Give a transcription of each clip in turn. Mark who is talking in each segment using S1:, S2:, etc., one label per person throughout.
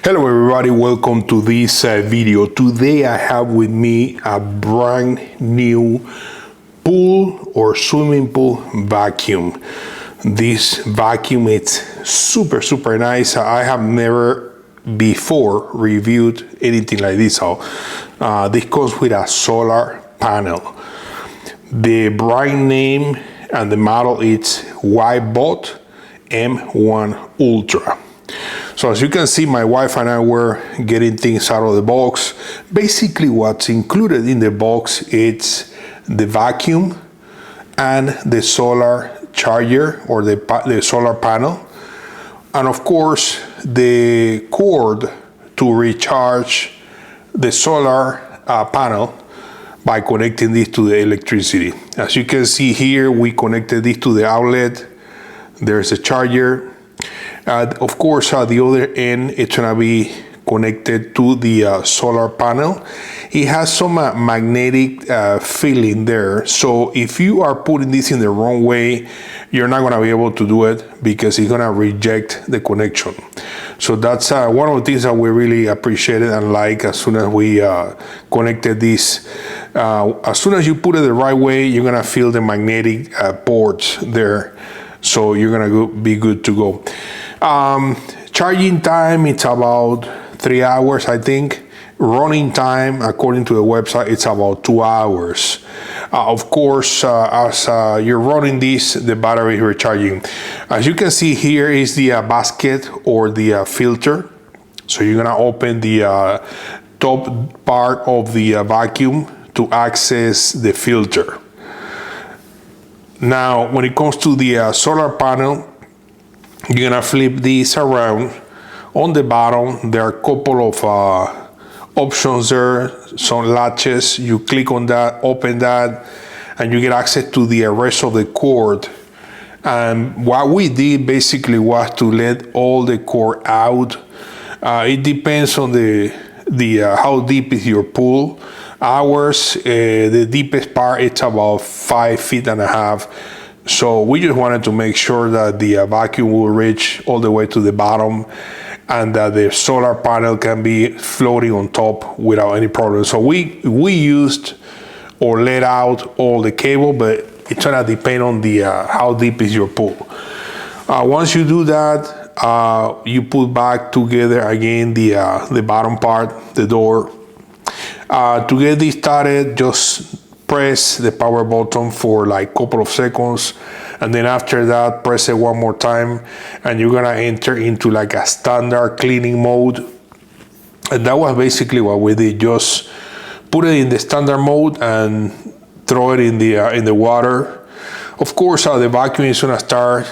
S1: Hello everybody, welcome to this video. Today I have with me a brand new pool or swimming pool vacuum. This vacuum is super nice. I have never before reviewed anything like this. So this comes with a solar panel. The brand name and the model is YBot M1 Ultra. So as you can see, my wife and I were getting things out of the box. Basically what's included in the box is the vacuum and the solar charger or the solar panel. And of course, the cord to recharge the solar panel by connecting this to the electricity. As you can see here, we connected this to the outlet. There's a charger. Of course, the other end, it's gonna be connected to the solar panel. It has some magnetic feeling there. So if you are putting this in the wrong way, you're not gonna be able to do it because it's gonna reject the connection. So that's one of the things that we really appreciated and like as soon as we connected this. As soon as you put it the right way, you're gonna feel the magnetic ports there. So you're gonna be good to go. Charging time, it's about 3 hours, I think. Running time, according to the website, it's about 2 hours. Of course, as you're running this, the battery is recharging. As you can see here is the basket or the filter. So you're gonna open the top part of the vacuum to access the filter. Now, when it comes to the solar panel, you're gonna flip this around. On the bottom, there are a couple of options there, some latches. You click on that, open that, and you get access to the rest of the cord. And what we did basically was to let all the cord out. It depends on the how deep is your pool. Ours, the deepest part, it's about 5.5 feet. So we just wanted to make sure that the vacuum will reach all the way to the bottom and that the solar panel can be floating on top without any problem. So we used or let out all the cable, but it's gonna depend on the how deep is your pool. Once you do that, you put back together again the bottom part, the door. To get this started, just press the power button for like a couple of seconds, and then after that press it one more time and you're gonna enter into like a standard cleaning mode. And that was basically what we did. Just put it in the standard mode and throw it in the water. Of course, the vacuum is gonna start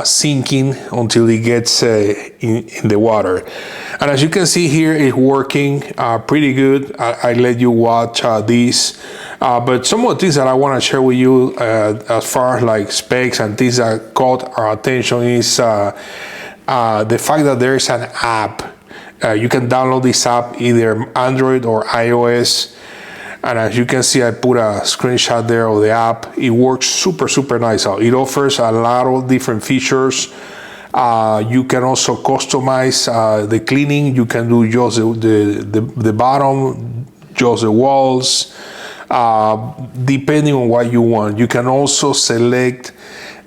S1: sinking until it gets in the water. And as you can see here, it's working pretty good. I let you watch this. But some of the things that I wanna share with you as far as like specs and things that caught our attention is the fact that there is an app. You can download this app, either Android or iOS. And as you can see, I put a screenshot there of the app. It works super nice. It offers a lot of different features. You can also customize the cleaning. You can do just the bottom, just the walls, depending on what you want. You can also select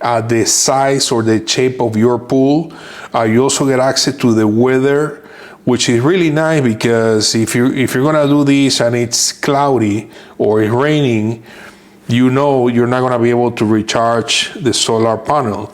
S1: the size or the shape of your pool. You also get access to the weather, which is really nice because if you're gonna do this and it's cloudy or it's raining, you know you're not gonna be able to recharge the solar panel.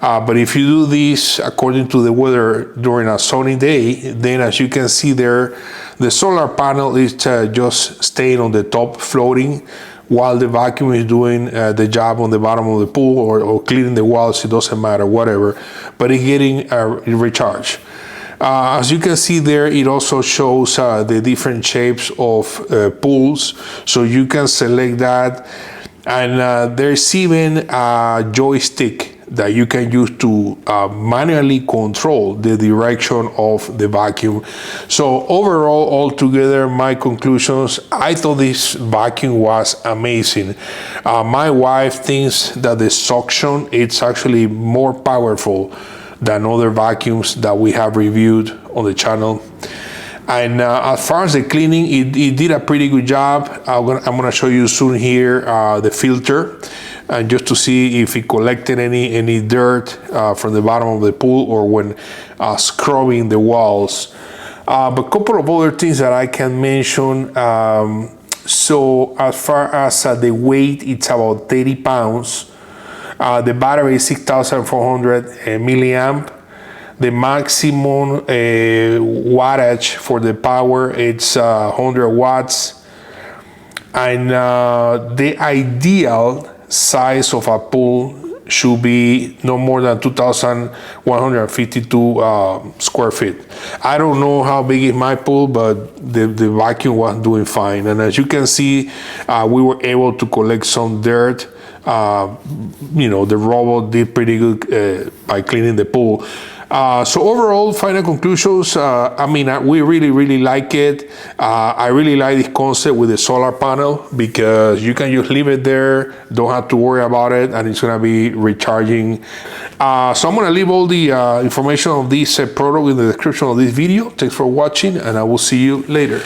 S1: But if you do this according to the weather during a sunny day, then as you can see there, the solar panel is just staying on the top floating while the vacuum is doing the job on the bottom of the pool or cleaning the walls. It doesn't matter, whatever, but it's getting recharged. As you can see there, it also shows the different shapes of pools, so you can select that. And there's even a joystick that you can use to manually control the direction of the vacuum. So overall, altogether, my conclusions, I thought this vacuum was amazing. My wife thinks that the suction, it's actually more powerful than other vacuums that we have reviewed on the channel. And as far as the cleaning, it did a pretty good job. I'm gonna show you soon here the filter, and just to see if it collected any dirt from the bottom of the pool or when scrubbing the walls. But a couple of other things that I can mention. So as far as the weight, it's about 30 pounds. The battery is 6,400 milliamp. The maximum wattage for the power, it's 100 watts. And the ideal size of a pool should be no more than 2,152 square feet. I don't know how big is my pool, but the vacuum was doing fine. And as you can see, we were able to collect some dirt. The robot did pretty good by cleaning the pool. So overall, final conclusions, we really like it. I really like this concept with the solar panel because you can just leave it there, don't have to worry about it, and it's gonna be recharging. So I'm gonna leave all the information of this product in the description of this video. Thanks for watching, and I will see you later.